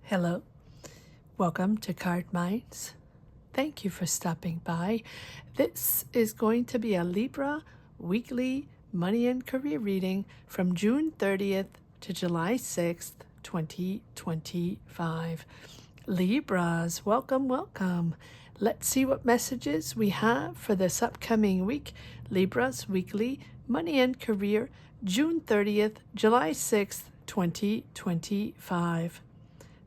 Hello, welcome to Cardminds. Thank you for stopping by. This is going to be a Libra weekly money and career reading from June 30th to July 6th, 2025. Libras, welcome, welcome. Let's see what messages we have for this upcoming week. Libras weekly money and career, June 30th, July 6th, 2025.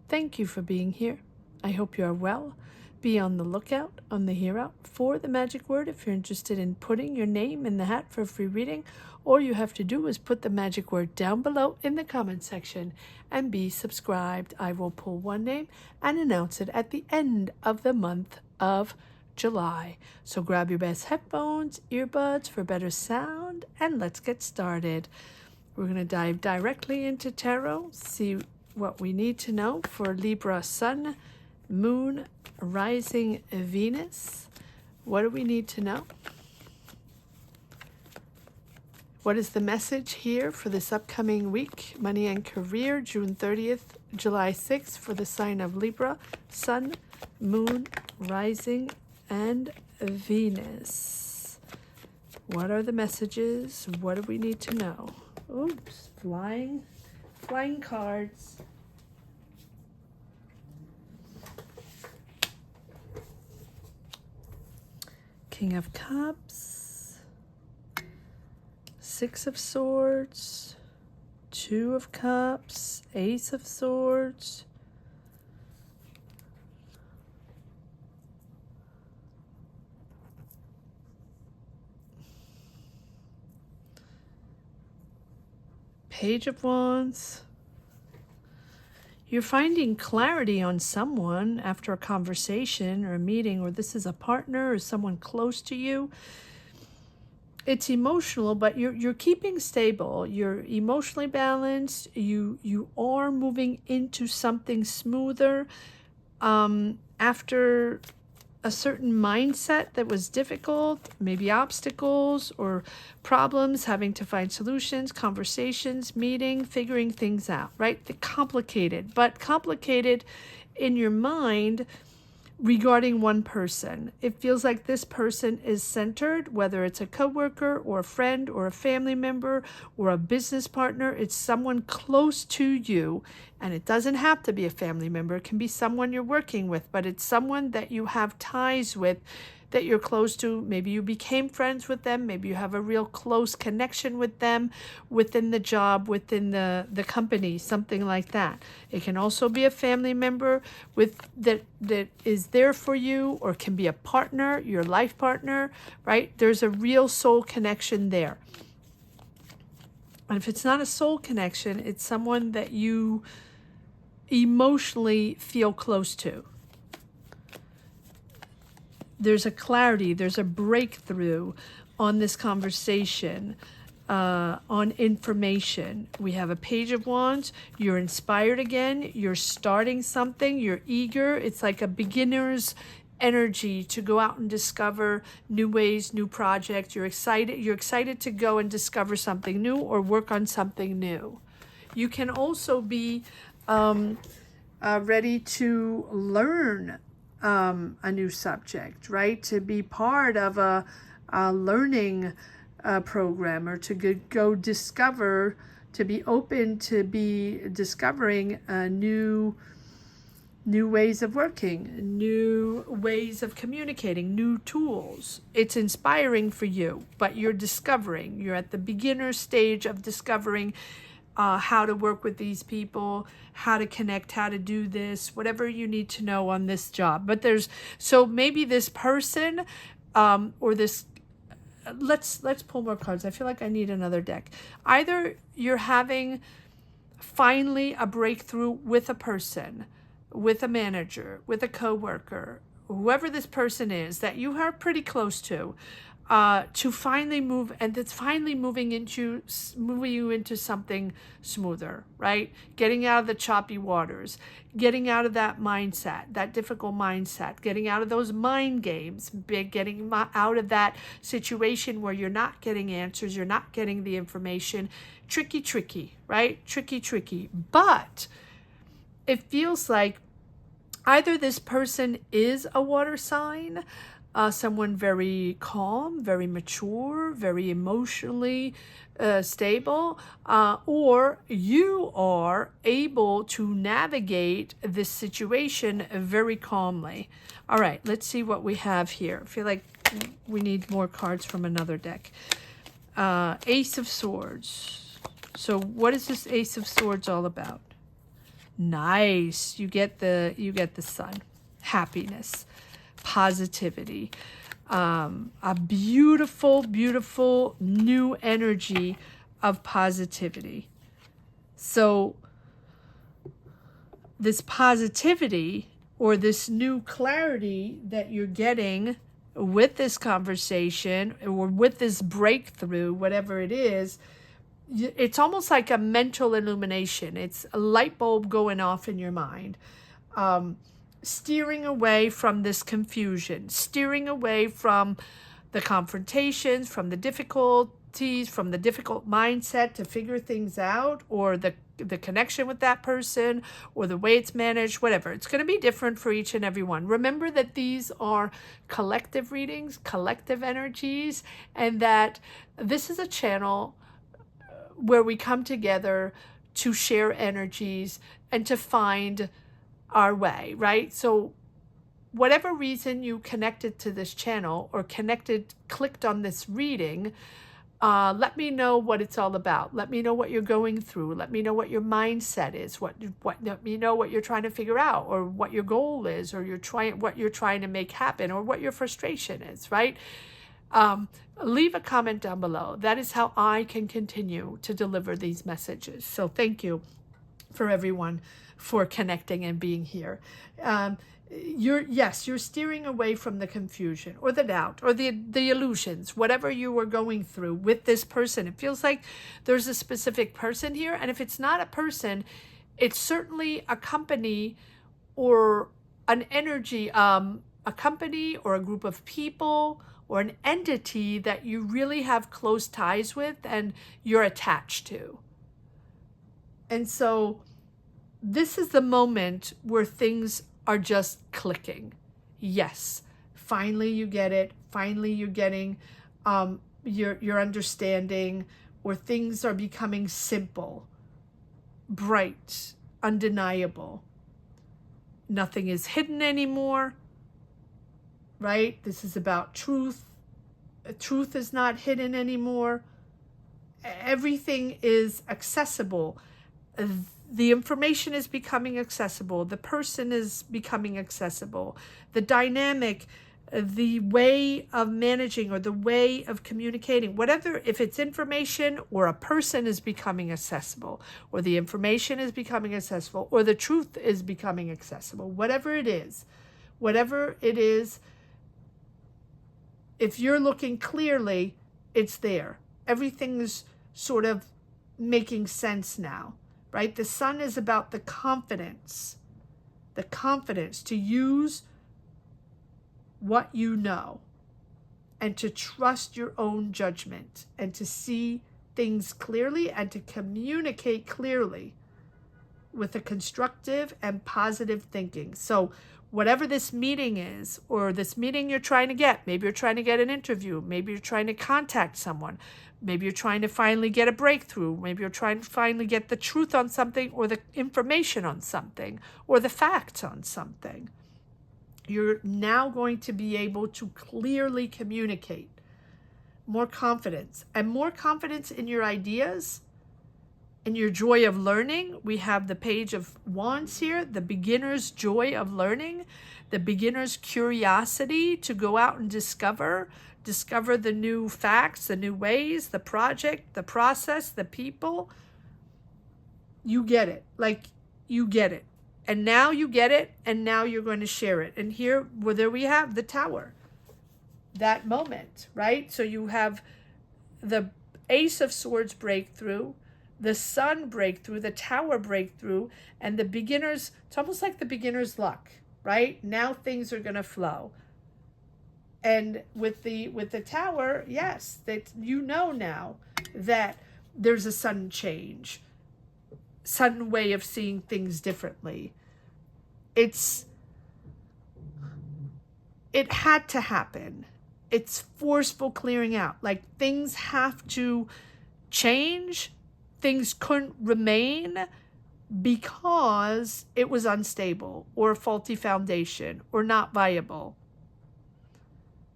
Thank you for being here. I hope you are well. Be on the lookout, on the hear-out for the magic word if you're interested in putting your name in the hat for a free reading. All you have to do is put the magic word down below in the comment section and be subscribed. I will pull one name and announce it at the end of the month of July. So grab your best headphones, earbuds for better sound, and let's get started. We're going to dive directly into tarot, see what we need to know for Libra Sun, Moon, Rising Venus. What do we need to know? What is the message here for this upcoming week? Money and career, June 30th, July 6th for the sign of Libra, Sun, Moon, Rising, and Venus. What are the messages? What do we need to know? Oops, flying cards. King of Cups, Six of Swords, Two of Cups, Ace of Swords, Page of Wands. You're finding clarity on someone after a conversation or a meeting, or this is a partner or someone close to you. It's emotional, but you're keeping stable. You're emotionally balanced. You are moving into something smoother after a certain mindset that was difficult, maybe obstacles or problems, having to find solutions, conversations, meeting, figuring things out, right? Complicated in your mind regarding one person. It feels like this person is centered, whether it's a coworker or a friend or a family member or a business partner. It's someone close to you, and it doesn't have to be a family member. It can be someone you're working with, but it's someone that you have ties with, that you're close to. Maybe you became friends with them. Maybe you have a real close connection with them within the job, within the company, something like that. It can also be a family member that is there for you, or can be a partner, your life partner, right? There's a real soul connection there. And if it's not a soul connection, it's someone that you emotionally feel close to. There's a clarity, there's a breakthrough on this conversation, on information. We have a Page of Wands. You're inspired again. You're starting something. You're eager. It's like a beginner's energy to go out and discover new ways, new projects. You're excited to go and discover something new or work on something new. You can also be ready to learn a new subject, right? To be part of a learning program, or to go discover, to be open to be discovering new ways of working, new ways of communicating, new tools. It's inspiring for you, but you're discovering. You're at the beginner stage of discovering how to work with these people, how to connect, how to do this, whatever you need to know on this job. But so maybe this person or this, let's pull more cards. I feel like I need another deck. Either you're having finally a breakthrough with a person, with a manager, with a coworker, whoever this person is that you are pretty close to finally move, and it's finally moving you into something smoother, right? Getting out of the choppy waters, getting out of that mindset, that difficult mindset, getting out of those mind games, getting out of that situation where you're not getting answers, you're not getting the information. Tricky, right? Tricky. But it feels like either this person is a water sign, someone very calm, very mature, very emotionally stable, or you are able to navigate this situation very calmly. All right, let's see what we have here. I feel like we need more cards from another deck. Ace of Swords. So what is this Ace of Swords all about? Nice. You get the sun. Happiness, positivity, a beautiful, beautiful new energy of positivity. So this positivity or this new clarity that you're getting with this conversation or with this breakthrough, whatever it is, it's almost like a mental illumination. It's a light bulb going off in your mind. Steering away from this confusion, steering away from the confrontations, from the difficulties, from the difficult mindset to figure things out, or the connection with that person, or the way it's managed, whatever. It's going to be different for each and every one. Remember that these are collective readings, collective energies, and that this is a channel where we come together to share energies and to find our way, right? So whatever reason you connected to this channel or clicked on this reading, let me know what it's all about. Let me know what you're going through. Let me know what your mindset is. Let me know what you're trying to figure out, or what your goal is, or what you're trying to make happen, or what your frustration is, right? Leave a comment down below. That is how I can continue to deliver these messages. So thank you for everyone for connecting and being here. You're steering away from the confusion or the doubt or the illusions, whatever you were going through with this person. It feels like there's a specific person here, and if it's not a person, it's certainly a company or an energy, a company or a group of people or an entity that you really have close ties with and you're attached to. And so this is the moment where things are just clicking. Yes, finally you get it. Finally you're getting your understanding, or things are becoming simple, bright, undeniable. Nothing is hidden anymore, right? This is about truth. Truth is not hidden anymore. Everything is accessible. The information is becoming accessible. The person is becoming accessible. The dynamic, the way of managing or the way of communicating, whatever, if it's information or a person is becoming accessible, or the information is becoming accessible, or the truth is becoming accessible, whatever it is, if you're looking clearly, it's there. Everything's sort of making sense now, right? The sun is about the confidence to use what you know and to trust your own judgment and to see things clearly and to communicate clearly with a constructive and positive thinking. So whatever this meeting is, or this meeting you're trying to get, maybe you're trying to get an interview, maybe you're trying to contact someone, maybe you're trying to finally get a breakthrough, maybe you're trying to finally get the truth on something, or the information on something, or the facts on something. You're now going to be able to clearly communicate. More confidence, and more confidence in your ideas, in your joy of learning. We have the Page of Wands here, the beginner's joy of learning, the beginner's curiosity to go out and discover the new facts, the new ways, the project, the process, the people. You get it. Like, you get it. And now you get it, and now you're going to share it. And here, there we have the Tower. That moment, right? So you have the Ace of Swords breakthrough, the Sun breakthrough, the Tower breakthrough, and the beginner's, it's almost like the beginner's luck, right? Now things are going to flow. And with the Tower, yes, that you know now that there's a sudden change. sudden way of seeing things differently. It had to happen. It's forceful clearing out. Like, things have to change. Things couldn't remain because it was unstable or a faulty foundation or not viable.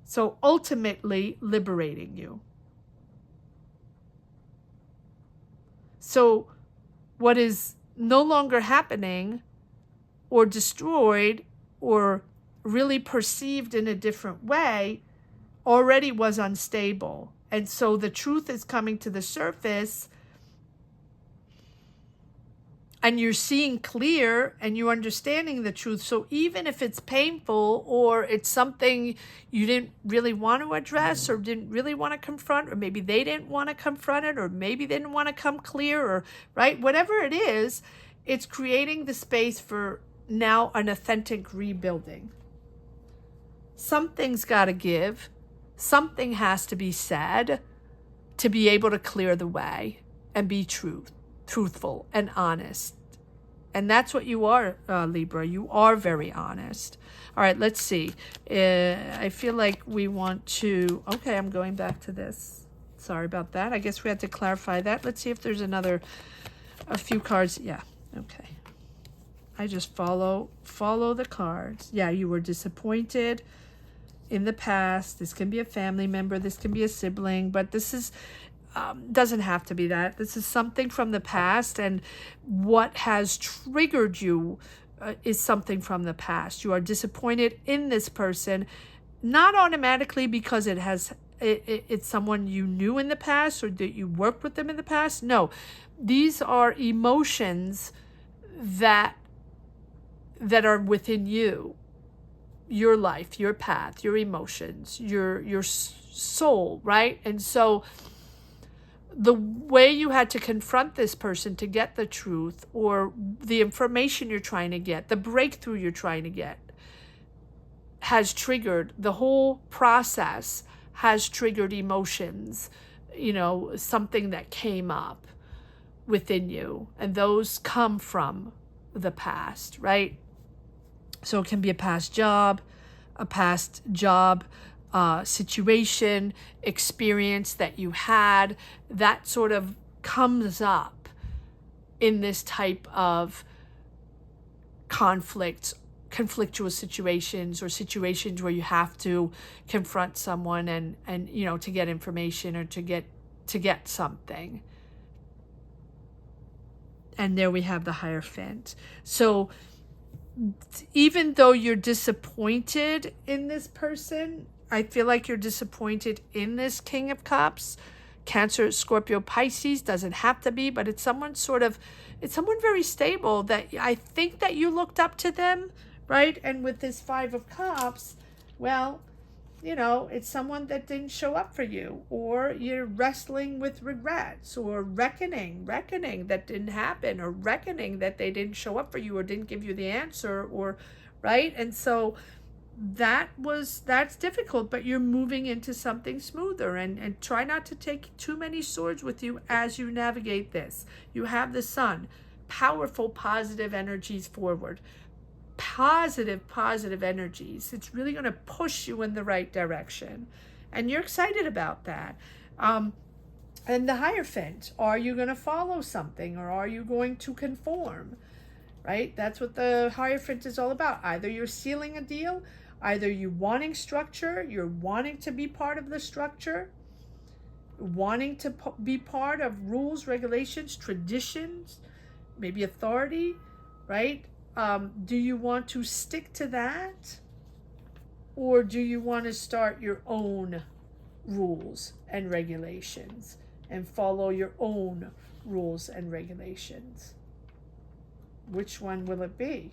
So ultimately liberating you. So what is no longer happening or destroyed or really perceived in a different way already was unstable. And so the truth is coming to the surface, and you're seeing clear and you're understanding the truth. So even if it's painful or it's something you didn't really want to address or didn't really want to confront, or maybe they didn't want to confront it, or maybe they didn't want to come clear, or right, whatever it is, it's creating the space for now an authentic rebuilding. Something's got to give. Something has to be said to be able to clear the way and be truthful and honest. And that's what you are, Libra. You are very honest. All right, let's see. I feel like we want to... Okay, I'm going back to this. Sorry about that. I guess we had to clarify that. Let's see if there's a few cards. Yeah, okay. I just follow the cards. Yeah, you were disappointed in the past. This can be a family member. This can be a sibling. But this is... doesn't have to be that. This is something from the past, and what has triggered you is something from the past. You are disappointed in this person, not automatically because it's someone you knew in the past or that you worked with them in the past. No, these are emotions that are within you, your life, your path, your emotions, your soul, right? And so the way you had to confront this person to get the truth, or the information you're trying to get, the breakthrough you're trying to get, has triggered, the whole process has triggered emotions, something that came up within you. And those come from the past, right? So it can be a past job, situation, experience that you had, that sort of comes up in this type of conflictual situations, or situations where you have to confront someone and to get information or to get something. And there we have the Hierophant. So even though you're disappointed in this person, I feel like you're disappointed in this King of Cups. Cancer, Scorpio, Pisces, doesn't have to be, but it's someone very stable that I think that you looked up to them, right? And with this Five of Cups, well, it's someone that didn't show up for you, or you're wrestling with regrets, or reckoning that didn't happen, or reckoning that they didn't show up for you or didn't give you the answer, or right? And so that's difficult, but you're moving into something smoother, and try not to take too many swords with you as you navigate this. You have the Sun, powerful, positive energies forward. Positive energies. It's really going to push you in the right direction, and you're excited about that. And the Hierophant, are you going to follow something, or are you going to conform? Right? That's what the Hierophant is all about. Either you're sealing a deal, either you wanting structure, you're wanting to be part of the structure, wanting to be part of rules, regulations, traditions, maybe authority, right? Do you want to stick to that, or do you want to start your own rules and regulations and follow your own rules and regulations? Which one will it be?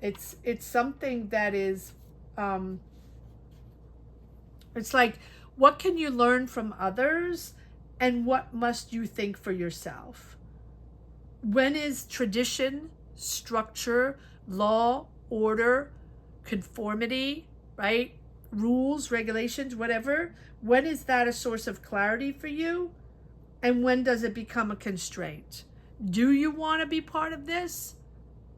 It's something that is, it's like, what can you learn from others, and what must you think for yourself? When is tradition, structure, law, order, conformity, right? Rules, regulations, whatever. When is that a source of clarity for you? And when does it become a constraint? Do you want to be part of this?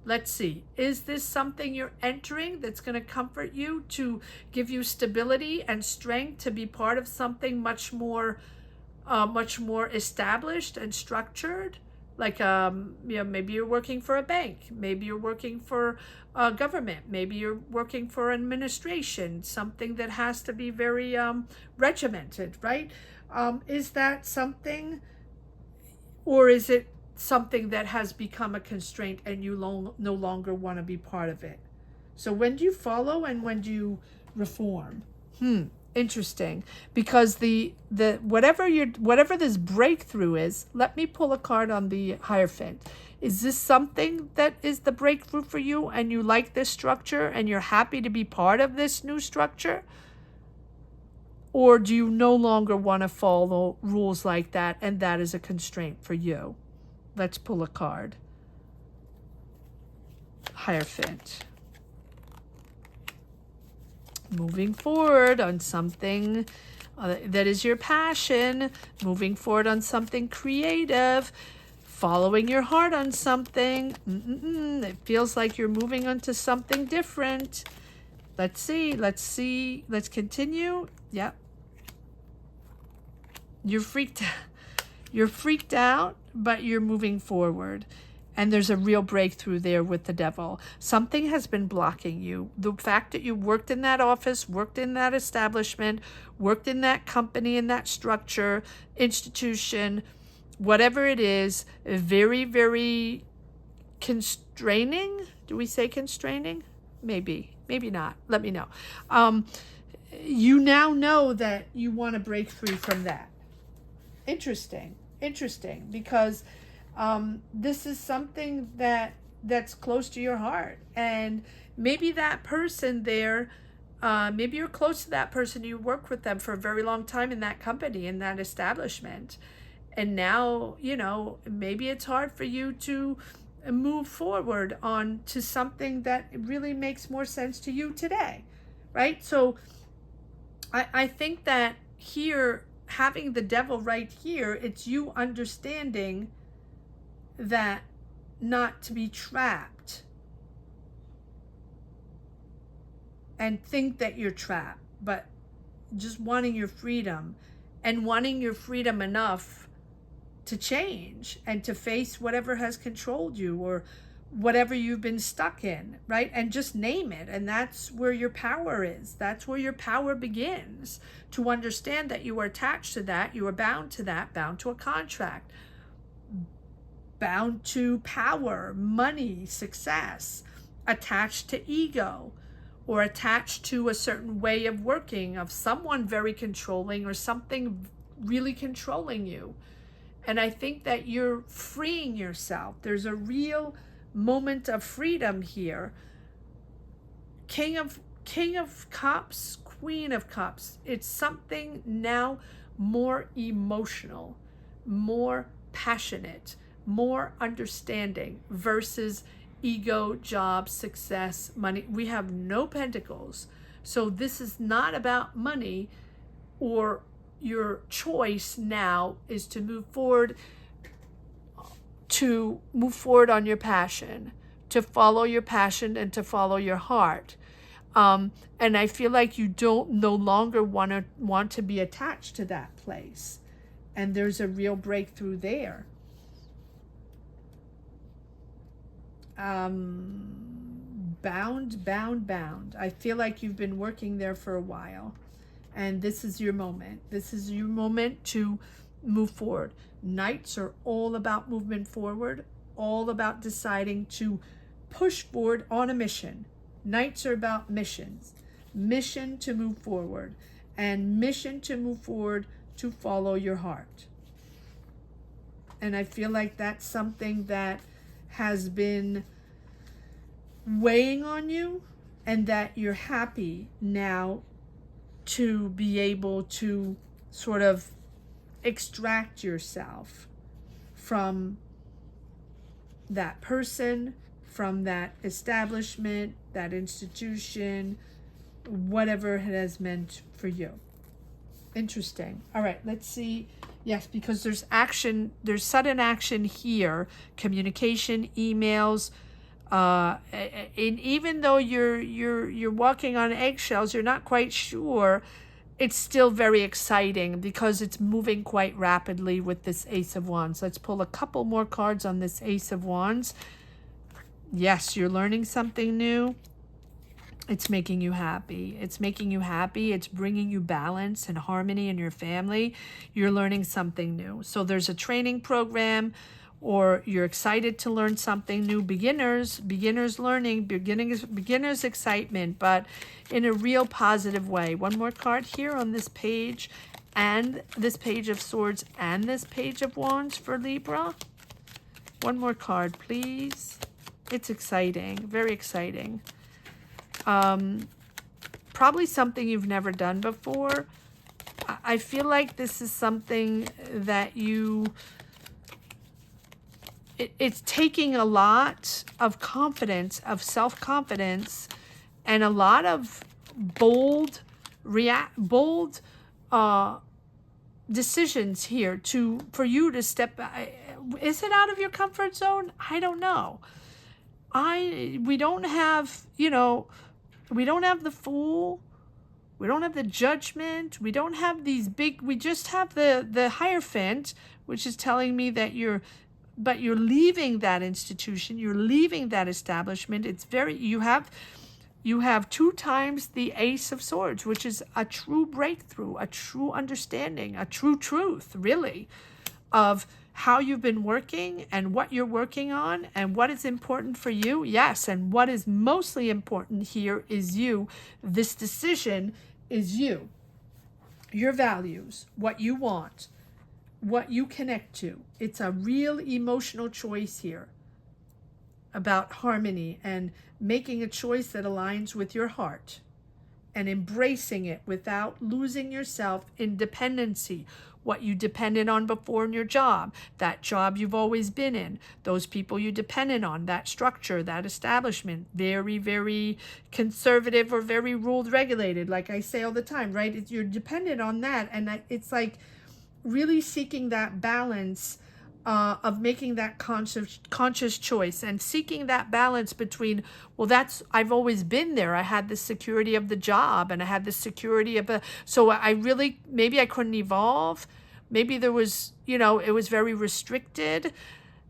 Let's see. Is this something you're entering that's going to comfort you, to give you stability and strength to be part of something much more established and structured? Like, maybe you're working for a bank. Maybe you're working for a government. Maybe you're working for administration, something that has to be very regimented, right? Is that something, or is it something that has become a constraint and you no longer want to be part of it? So when do you follow and when do you reform? Interesting, because the whatever this breakthrough is, let me pull a card on the Hierophant. Is this something that is the breakthrough for you and you like this structure and you're happy to be part of this new structure? Or do you no longer want to follow rules like that and that is a constraint for you? Let's pull a card. Hierophant. Moving forward on something that is your passion, moving forward on something creative, following your heart on something. It feels like you're moving on to something different. Let's see. Let's continue. Yep. You're freaked out, but you're moving forward. And there's a real breakthrough there with the Devil. Something has been blocking you. The fact that you worked in that office, worked in that establishment, worked in that company, in that structure, institution, whatever it is, very, very constraining. Do we say constraining? Maybe not. Let me know. You now know that you want to break free from that. Interesting, because this is something that's close to your heart, and maybe that person there, maybe you're close to that person, you work with them for a very long time in that company, in that establishment, and now, maybe it's hard for you to move forward on to something that really makes more sense to you today, right? So I think that here, having the Devil right here, it's you understanding that not to be trapped and think that you're trapped, but just wanting your freedom, and wanting your freedom enough to change and to face whatever has controlled you or whatever you've been stuck in, right? And just name it. And that's where your power is. That's where your power begins, to understand that you are attached to that, you are bound to that, bound to a contract, bound to power, money, success, attached to ego, or attached to a certain way of working of someone very controlling or something really controlling you. And I think that you're freeing yourself. There's a real moment of freedom here. King of Cups, Queen of Cups. It's something now more emotional, more passionate, more understanding versus ego, job, success, money. We have no pentacles. So this is not about money, or your choice now is to move forward on your passion, to follow your passion and to follow your heart. And I feel like you no longer want to be attached to that place. And there's a real breakthrough there. Bound. I feel like you've been working there for a while, and this is your moment. This is your moment to move forward. Knights are all about movement forward, all about deciding to push forward on a mission. Knights are about missions, mission to move forward, and mission to move forward to follow your heart. And I feel like that's something that has been weighing on you, and that you're happy now to be able to sort of extract yourself from that person, from that establishment, that institution, whatever it has meant for you. Interesting. All right, let's see. Yes, because there's action, there's sudden action here, communication, emails, and even though you're walking on eggshells, you're not quite sure, it's still very exciting because it's moving quite rapidly with this Ace of Wands. Let's pull a couple more cards on this Ace of Wands. Yes, you're learning something new. It's making you happy. It's making you happy. It's bringing you balance and harmony in your family. You're learning something new. So there's a training program, or you're excited to learn something new. Beginners learning, beginners excitement, but in a real positive way. One more card here on this page, and this Page of Swords and this Page of Wands for Libra. One more card, please. It's exciting, very exciting. Probably something you've never done before. I feel like this is something that it's taking a lot of confidence, of self-confidence, and a lot of bold decisions here for you to step. Is it out of your comfort zone? I don't know. We don't have, we don't have the Fool. We don't have the Judgment. We don't have these big, we just have the Hierophant, which is telling me that you're leaving that institution. You're leaving that establishment. It's you have 2 times the Ace of Swords, which is a true breakthrough, a true understanding, a true truth, really, of how you've been working and what you're working on and what is important for you. Yes, and what is mostly important here is you. This decision is you. Your values, what you want, what you connect to. It's a real emotional choice here about harmony and making a choice that aligns with your heart and embracing it without losing yourself in dependency. What you depended on before in your job, that job you've always been in, those people you depended on, that structure, that establishment, very, very conservative or very ruled, regulated, like I say all the time, right? You're dependent on that, and it's like really seeking that balance of making that conscious choice and seeking that balance between, well, I've always been there. I had the security of the job and I had the security of so maybe I couldn't evolve. Maybe there was, it was very restricted.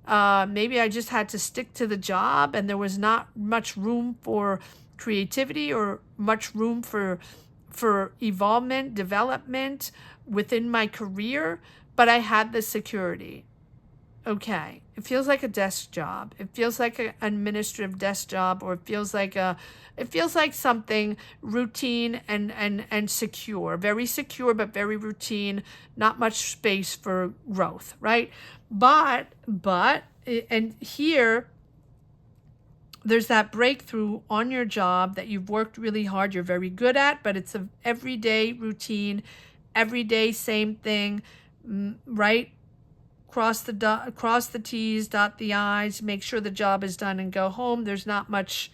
Maybe I just had to stick to the job and there was not much room for creativity or much room for evolvement, development within my career, but I had the security. Okay, it feels like a desk job. It feels like an administrative desk job, or it feels like something routine and secure, very secure, but very routine, not much space for growth, right? But and here, there's that breakthrough on your job that you've worked really hard, you're very good at, but it's an everyday routine, everyday same thing, right? Cross the T's, dot the I's, make sure the job is done and go home. There's not much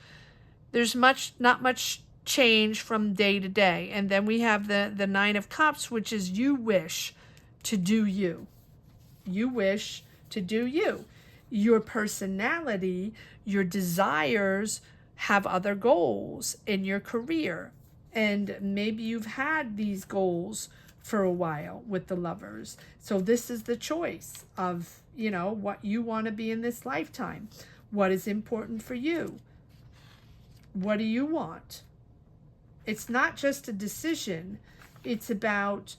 change from day to day. And then we have the 9 of Cups, which is you wish to do you. You wish to do you. Your personality, your desires have other goals in your career. And maybe you've had these goals for a while with the Lovers. So this is the choice of, what you want to be in this lifetime. What is important for you? What do you want? It's not just a decision. It's about,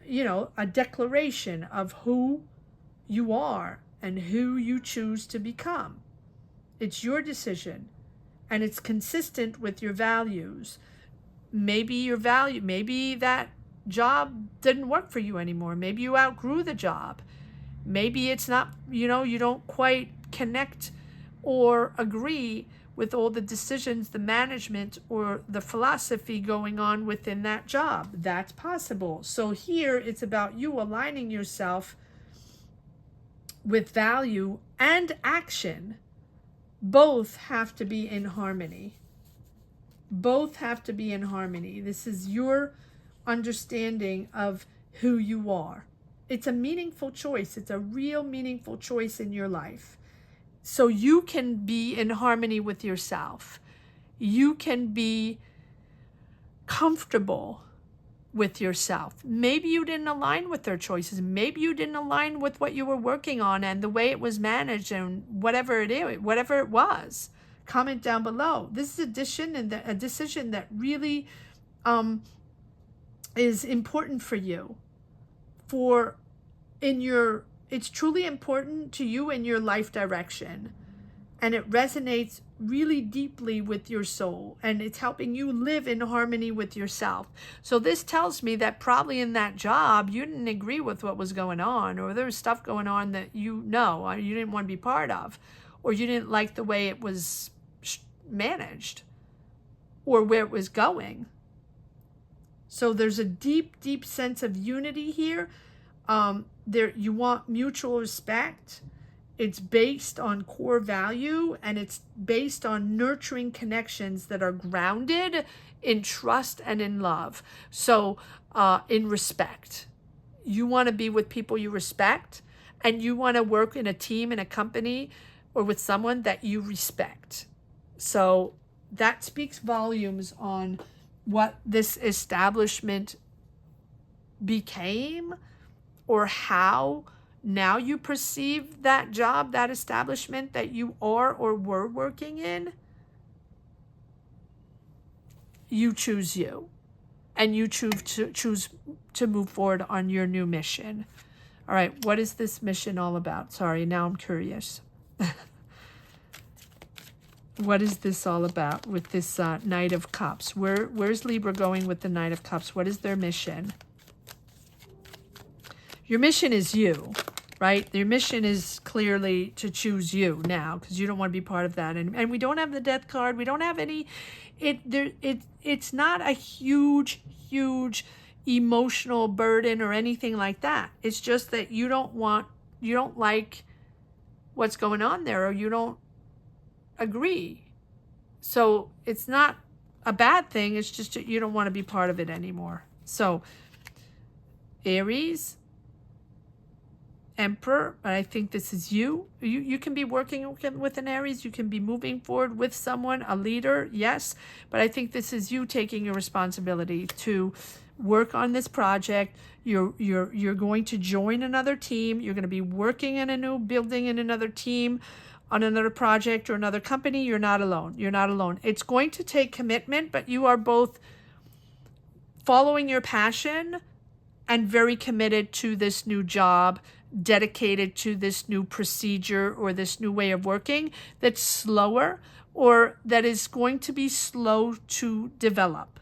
a declaration of who you are and who you choose to become. It's your decision, and it's consistent with your values. Maybe that job didn't work for you anymore. Maybe you outgrew the job. Maybe it's not, you don't quite connect or agree with all the decisions, the management, or the philosophy going on within that job. That's possible. So here it's about you aligning yourself with value and action. Both have to be in harmony. Both have to be in harmony. This is your understanding of who you are. It's a meaningful choice. It's a real meaningful choice in your life. So you can be in harmony with yourself. You can be comfortable with yourself. Maybe you didn't align with their choices. Maybe you didn't align with what you were working on and the way it was managed and whatever it was. Comment down below. This is a decision that really is important for you. It's truly important to you in your life direction. And it resonates really deeply with your soul, and it's helping you live in harmony with yourself. So this tells me that probably in that job you didn't agree with what was going on, or there was stuff going on that you didn't want to be part of, or you didn't like the way it was managed or where it was going. So there's a deep sense of unity here. You want mutual respect. It's based on core value, and it's based on nurturing connections that are grounded in trust and in love. So in respect. You want to be with people you respect, and you want to work in a team, in a company, or with someone that you respect. So that speaks volumes on what this establishment became, or how now you perceive that job, that establishment that you are or were working in. You choose you, and you choose to move forward on your new mission. All right, what is this mission all about? Sorry, now I'm curious. What is this all about with this Knight of Cups? Where's Libra going with the Knight of Cups? What is their mission? Your mission is you, right? Your mission is clearly to choose you now, because you don't want to be part of that. And we don't have the Death card. We don't have any. It's not a huge emotional burden or anything like that. It's just that you don't like what's going on there, or you don't agree. So it's not a bad thing. It's just that you don't want to be part of it anymore. So Aries, Emperor, but I think this is you. You can be working with an Aries. You can be moving forward with someone, a leader, yes. But I think this is you taking your responsibility to work on this project. You're going to join another team. You're going to be working in a new building in another team, on another project or another company. You're not alone. You're not alone. It's going to take commitment, but you are both following your passion and very committed to this new job, dedicated to this new procedure or this new way of working that's slower, or that is going to be slow to develop.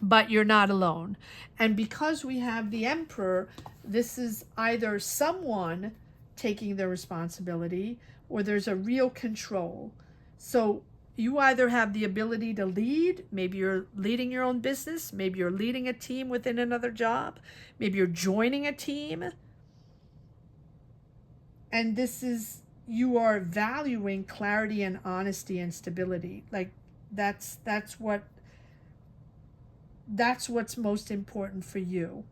But you're not alone. And because we have the Emperor, this is either someone taking their responsibility, or there's a real control. So you either have the ability to lead. Maybe you're leading your own business. Maybe you're leading a team within another job. Maybe you're joining a team. And you are valuing clarity and honesty and stability. Like that's what's most important for you.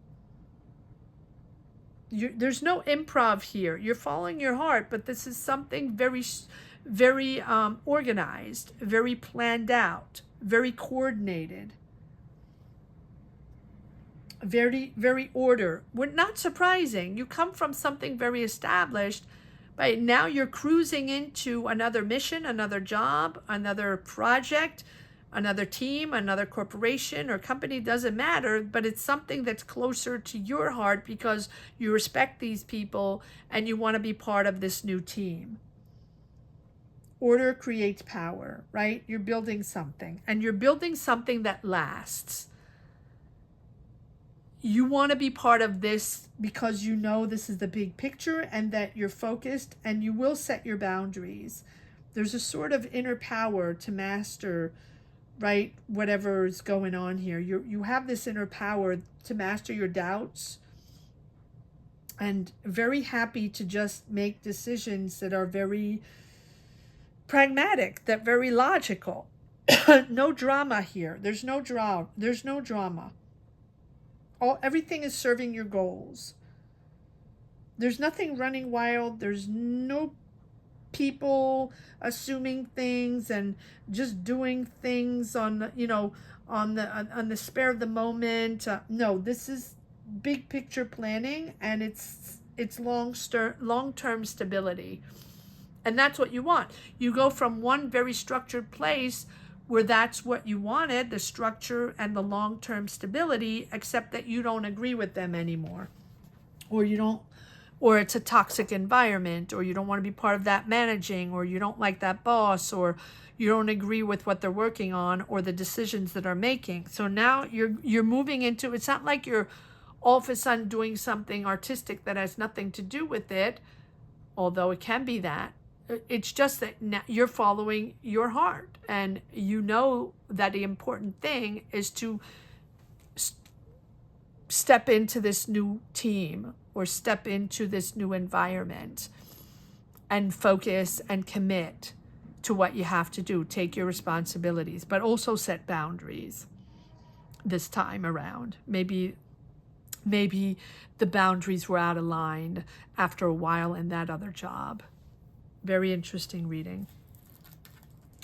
There's no improv here. You're following your heart, but this is something very organized, very planned out, very coordinated, very order. Not surprising. You come from something very established, but now you're cruising into another mission, another job, another project, another team, another corporation or company, doesn't matter, but it's something that's closer to your heart because you respect these people and you want to be part of this new team. Order creates power, right? You're building something, and you're building something that lasts. You want to be part of this because you know this is the big picture and that you're focused, and you will set your boundaries. There's a sort of inner power to master, right, whatever's going on here. You have this inner power to master your doubts, and very happy to just make decisions that are very pragmatic, that very logical. No drama here. There's no drama. everything is serving your goals. There's nothing running wild. There's no people assuming things and just doing things on, on the spare of the moment. No, this is big picture planning, and it's long-term stability. And that's what you want. You go from one very structured place where that's what you wanted, the structure and the long-term stability, except that you don't agree with them anymore. Or it's a toxic environment, or you don't want to be part of that managing, or you don't like that boss, or you don't agree with what they're working on or the decisions that are making. So now you're moving into, it's not like you're all of a sudden doing something artistic that has nothing to do with it, although it can be that. It's just that now you're following your heart, and you know that the important thing is to step into this new team or step into this new environment and focus and commit to what you have to do. Take your responsibilities, but also set boundaries this time around. Maybe the boundaries were out of line after a while in that other job. Very interesting reading.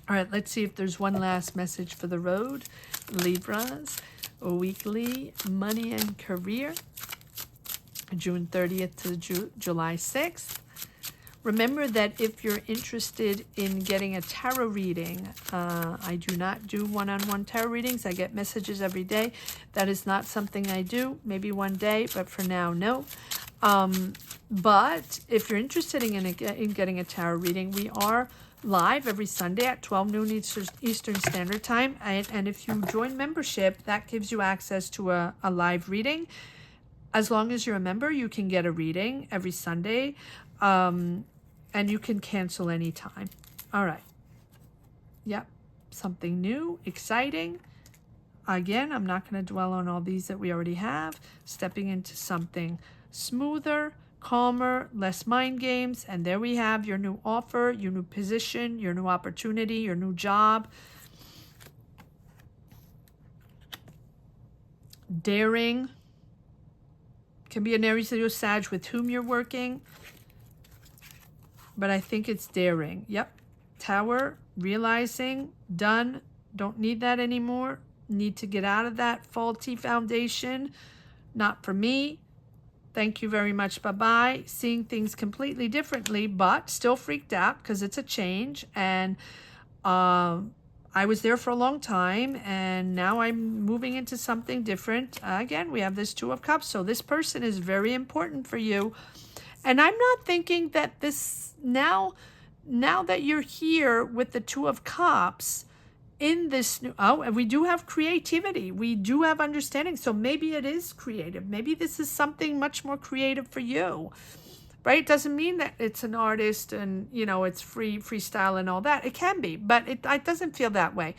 All right, let's see if there's one last message for the road. Libras, weekly money and career, June 30th to July 6th. Remember that if you're interested in getting a tarot reading, I do not do one-on-one tarot readings. I get messages every day. That is not something I do. Maybe one day, but for now, no. But if you're interested in getting a tarot reading, we are live every Sunday at 12 noon Eastern Standard Time. And if you join membership, that gives you access to a live reading. As long as you're a member, you can get a reading every Sunday. And you can cancel anytime. All right. Yep. Something new, exciting. Again, I'm not going to dwell on all these that we already have. Stepping into something smoother, calmer, less mind games. And there we have your new offer, your new position, your new opportunity, your new job. Daring. Can be an Aries, Leo, Sag with whom you're working. But I think it's daring. Yep. Tower, realizing, done, don't need that anymore. Need to get out of that faulty foundation. Not for me. Thank you very much. Bye-bye. Seeing things completely differently, but still freaked out because it's a change. And I was there for a long time, and now I'm moving into something different. Again, we have this Two of Cups. So this person is very important for you. And I'm not thinking that this, now that you're here with the Two of Cups in this new, and we do have creativity. We do have understanding. So maybe it is creative. Maybe this is something much more creative for you, right? It doesn't mean that it's an artist and, it's freestyle and all that. It can be, but it doesn't feel that way.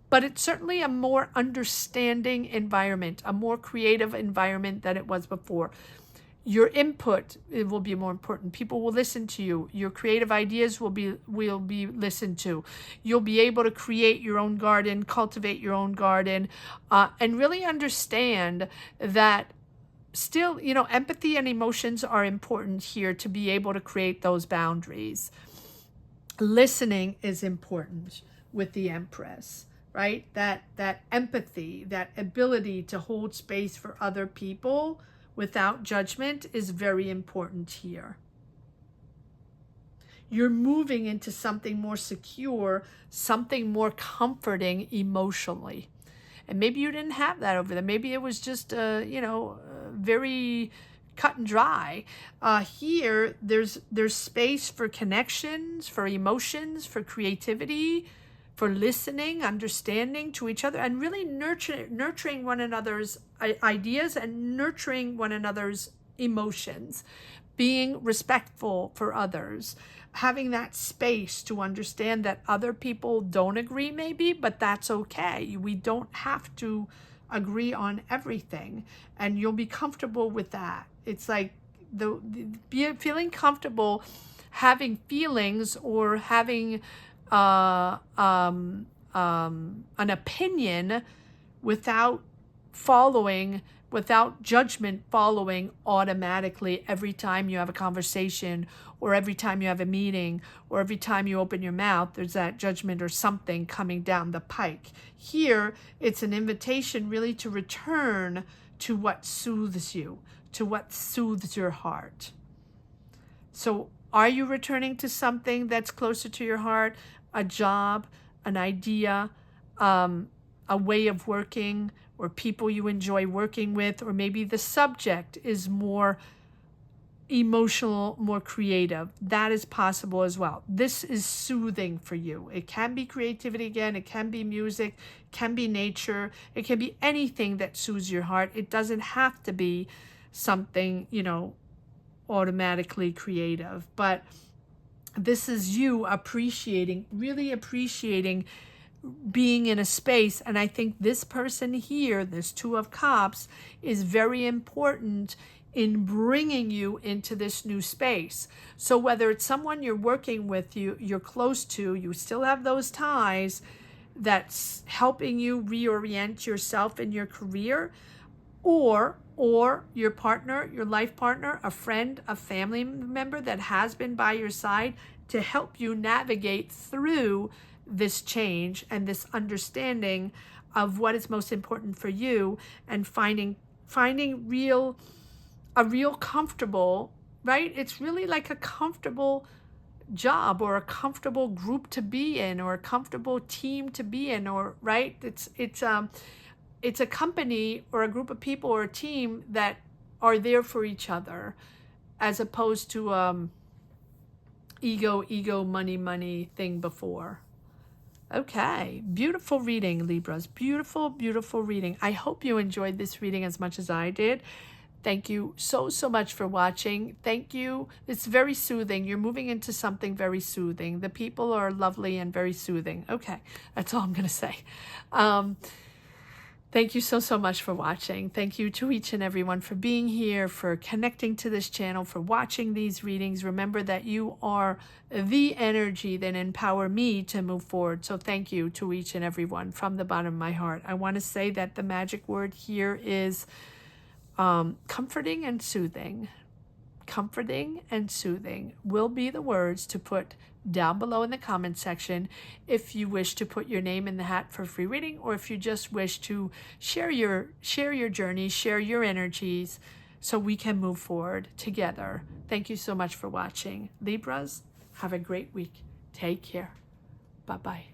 But it's certainly a more understanding environment, a more creative environment than it was before. Your input, it will be more important. People will listen to you. Your creative ideas will be listened to. You'll be able to create your own garden, cultivate your own garden, and really understand that still, empathy and emotions are important here to be able to create those boundaries. Listening is important with the Empress, right? That empathy, that ability to hold space for other people without judgment is very important here. You're moving into something more secure, something more comforting emotionally. And maybe you didn't have that over there. Maybe it was just, very cut and dry. Here, there's space for connections, for emotions, for creativity, for listening, understanding to each other, and really nurturing one another's ideas and nurturing one another's emotions, being respectful for others, having that space to understand that other people don't agree maybe, but that's okay. We don't have to agree on everything, and you'll be comfortable with that. It's like feeling comfortable having feelings or having an opinion without following without judgment following automatically every time you have a conversation, or every time you have a meeting, or every time you open your mouth, there's that judgment or something coming down the pike. Here, it's an invitation really to return to what soothes you, to what soothes your heart. So are you returning to something that's closer to your heart? A job, an idea, a way of working, or people you enjoy working with, or maybe the subject is more emotional, more creative. That is possible as well. This is soothing for you. It can be creativity again, it can be music, it can be nature, it can be anything that soothes your heart. It doesn't have to be something, you know, automatically creative, but this is you appreciating, really appreciating being in a space. And I think this person here, this Two of Cups, is very important in bringing you into this new space. So whether it's someone you're working with, you're close to, you still have those ties, that's helping you reorient yourself in your career, or your partner, your life partner, a friend, a family member that has been by your side to help you navigate through this change and this understanding of what is most important for you, and finding a real comfortable, right? It's really like a comfortable job, or a comfortable group to be in, or a comfortable team to be in, or right? It's a company or a group of people or a team that are there for each other, as opposed to ego, money thing before. Okay, beautiful reading, Libras. Beautiful, beautiful reading. I hope you enjoyed this reading as much as I did. Thank you so much for watching. Thank you. It's very soothing. You're moving into something very soothing. The people are lovely and very soothing. Okay, that's all I'm going to say. Thank you so much for watching. Thank you to each and everyone for being here, for connecting to this channel, for watching these readings. Remember that you are the energy that empower me to move forward. So thank you to each and everyone from the bottom of my heart. I want to say that the magic word here is comforting and soothing. Comforting and soothing will be the words to put down below in the comment section if you wish to put your name in the hat for free reading, or if you just wish to share your journey, share your energies, so we can move forward together. Thank you so much for watching. Libras, have a great week. Take care. Bye-bye.